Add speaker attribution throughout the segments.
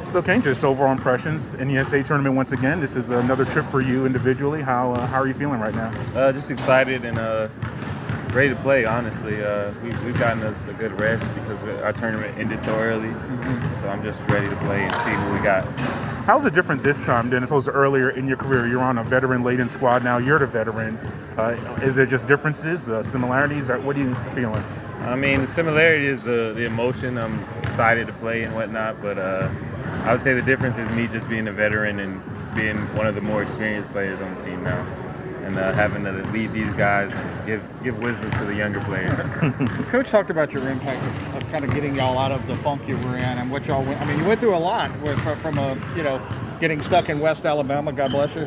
Speaker 1: So, Kane, just overall impressions in the NCAA tournament once again. This is another trip for you individually. How are you feeling right now?
Speaker 2: Just excited and ready to play, honestly. We've gotten us a good rest because our tournament ended so early. So I'm just ready to play and see who we got.
Speaker 1: How's it different this time than opposed to earlier in your career? You're on a veteran-laden squad now. You're the veteran. Is there just differences, similarities? What are you feeling?
Speaker 2: I mean, the similarity is the emotion. I'm excited to play and whatnot, but I would say the difference is me just being a veteran and being one of the more experienced players on the team now, and having to lead these guys and give wisdom to the younger players.
Speaker 3: Coach talked about your impact of kind of getting y'all out of the funk you were in and what y'all went. I mean, you went through a lot from getting stuck in West Alabama. God bless you.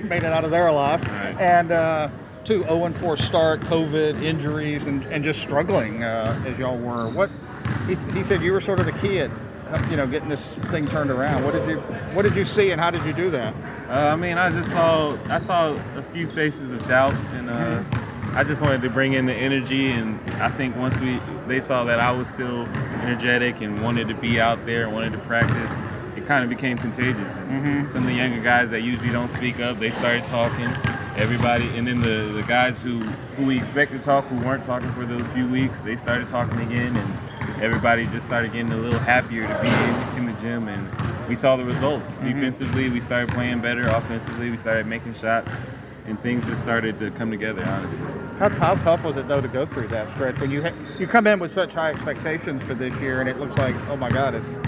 Speaker 3: Made it out of there alive.
Speaker 2: Right.
Speaker 3: And to 0-4 start, COVID, injuries, and just struggling as y'all were. What he said you were sort of the key at getting this thing turned around. What did you see and how did you do that?
Speaker 2: I mean, I saw a few faces of doubt, and I just wanted to bring in the energy. And I think once they saw that I was still energetic and wanted to be out there and wanted to practice, it kind of became contagious. And some of the younger guys that usually don't speak up, they started talking. Everybody, and then the guys who we expect to talk, who weren't talking for those few weeks, they started talking again, and everybody just started getting a little happier to be in the gym, and we saw the results. Defensively, we started playing better. Offensively, we started making shots, and things just started to come together, honestly.
Speaker 3: How tough was it, though, to go through that stretch when you come in with such high expectations for this year, and it looks like, oh my God, it's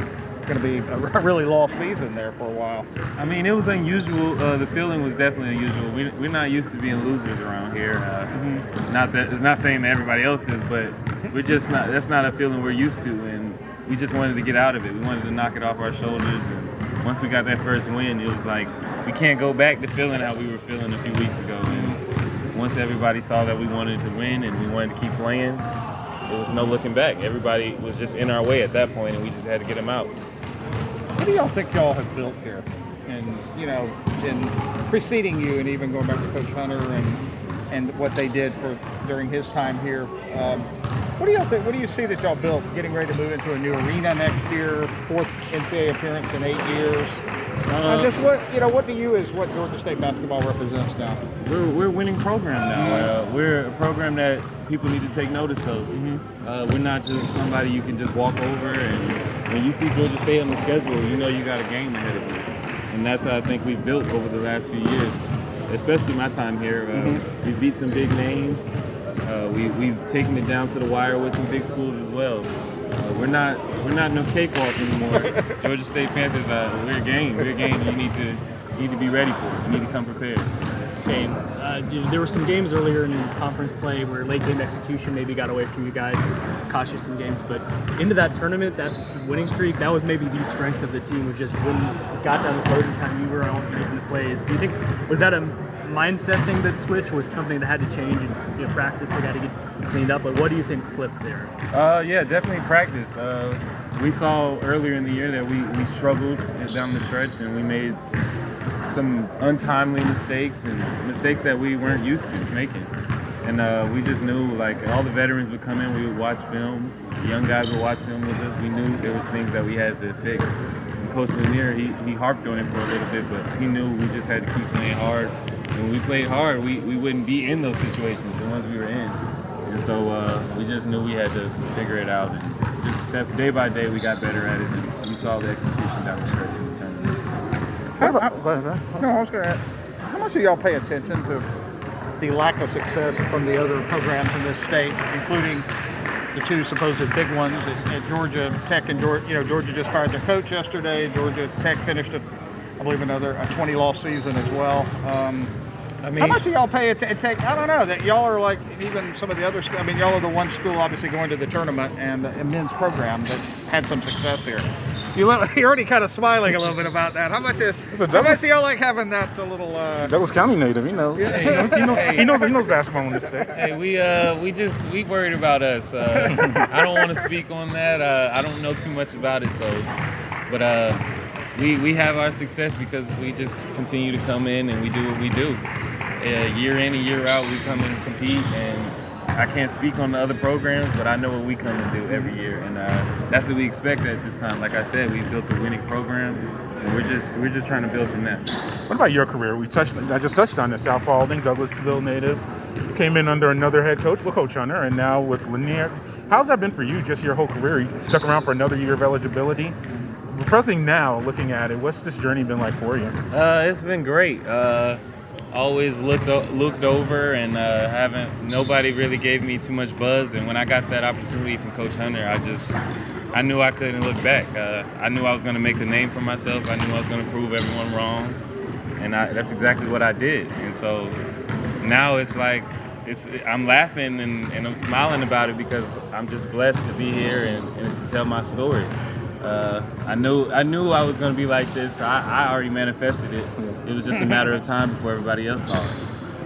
Speaker 3: going to be a really lost season there for a while?
Speaker 2: I mean, it was unusual. The feeling was definitely unusual. We're not used to being losers around here. Not saying that everybody else is, but we're just not. That's not a feeling we're used to, and we just wanted to get out of it. We wanted to knock it off our shoulders. And once we got that first win, it was like we can't go back to feeling how we were feeling a few weeks ago. And once everybody saw that we wanted to win and we wanted to keep playing, there was no looking back. Everybody was just in our way at that point, and we just had to get them out.
Speaker 3: What do y'all think y'all have built here? And in preceding you, and even going back to Coach Hunter and what they did during his time here, what do y'all think? What do you see that y'all built? Getting ready to move into a new arena next year, 4th NCAA appearance in 8 years. Just what to you is what Georgia State basketball represents now?
Speaker 2: We're a winning program now. We're a program that people need to take notice of. We're not just somebody you can just walk over, and when you see Georgia State on the schedule, you know you got a game ahead of you. And that's how I think we've built over the last few years, especially my time here. We've beat some big names. We've taken it down to the wire with some big schools as well. We're not no cakewalk anymore. Georgia State Panthers, we're a game. We're a game you need to be ready for. You need to come prepared.
Speaker 4: Kane, there were some games earlier in conference play where late game execution maybe got away from you guys, cost you some games, but into that tournament, that winning streak, that was maybe the strength of the team, was just when it got down to closing time, you were on making the plays. Do you think, was that a mindset thing that switched, was something that had to change in practice that got to get cleaned up? But what do you think flipped there?
Speaker 2: Yeah, definitely practice. We saw earlier in the year that we struggled down the stretch, and we made some untimely mistakes and mistakes that we weren't used to making. And we just knew, like, all the veterans would come in, we would watch film, the young guys would watch film with us. We knew there was things that we had to fix. And Coach Lanier, he harped on it for a little bit, but he knew we just had to keep playing hard. And when we played hard, we wouldn't be in those situations, the ones we were in. And so we just knew we had to figure it out. And just day by day, we got better at it, and we saw the execution down the stretch in the tournament.
Speaker 3: I was going to ask, how much do y'all pay attention to the lack of success from the other programs in this state, including the two supposed big ones at Georgia Tech and Georgia just fired their coach yesterday. Georgia Tech finished, I believe, a 20-loss season as well. I mean, how much do y'all pay attention? I don't know, that y'all are like, even some of the other schools, I mean, y'all are the one school obviously going to the tournament and a men's program that's had some success here. You're already kind of smiling a little bit about that. How much do y'all like having that a little?
Speaker 1: Douglas County native, he knows.
Speaker 3: Yeah.
Speaker 1: He knows basketball in this state.
Speaker 2: Hey, we worried about us. I don't want to speak on that. I don't know too much about it, but we have our success because we just continue to come in and we do what we do. Year in and year out, we come in and compete, and I can't speak on the other programs, but I know what we come to do every year, and that's what we expect at this time. Like I said, we built a winning program, and we're just trying to build from that.
Speaker 1: What about your career? I just touched on this. South Paulding, Douglasville native, came in under another head coach, Coach Hunter, and now with Lanier. How's that been for you? Just your whole career? You stuck around for another year of eligibility. Reflecting now, looking at it, what's this journey been like for you?
Speaker 2: It's been great. Always looked over, and nobody really gave me too much buzz. And when I got that opportunity from Coach Hunter, I knew I couldn't look back. I knew I was going to make a name for myself. I knew I was going to prove everyone wrong, and that's exactly what I did. And so now it's like I'm laughing and I'm smiling about it because I'm just blessed to be here and to tell my story. I knew I was going to be like this. I already manifested it. It was just a matter of time before everybody else saw it.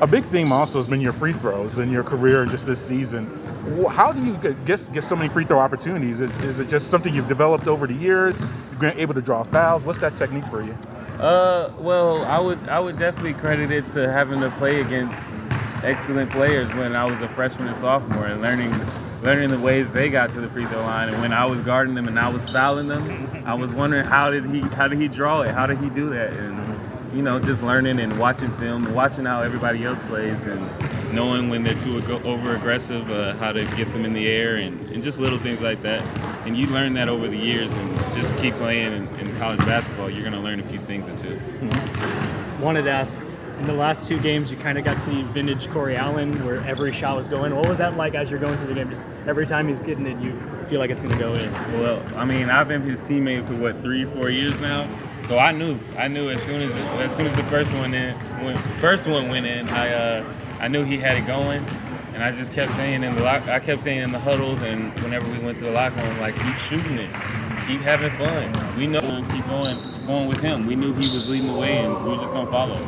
Speaker 1: A big theme also has been your free throws in your career just this season. How do you get so many free throw opportunities? Is it just something you've developed over the years? You've been able to draw fouls? What's that technique for you?
Speaker 2: Well, I would definitely credit it to having to play against excellent players when I was a freshman and sophomore, and learning the ways they got to the free throw line. And when I was guarding them and I was fouling them, I was wondering how did he draw it? How did he do that? And just learning and watching film and watching how everybody else plays and knowing when they're too over aggressive, how to get them in the air and just little things like that. And you learn that over the years, and just keep playing in college basketball, you're going to learn a few things or two.
Speaker 4: Wanted to ask, in the last two games, you kind of got to see vintage Corey Allen, where every shot was going. What was that like as you're going through the game? Just every time he's getting it, you feel like it's going to go in.
Speaker 2: Well, I mean, I've been his teammate for 3-4 years now, so I knew as soon as the first one went in, I knew he had it going, and I just kept saying in the huddles and whenever we went to the locker room, like, keep shooting it, keep having fun. We know we'll keep going with him. We knew he was leading the way, and we were just gonna follow.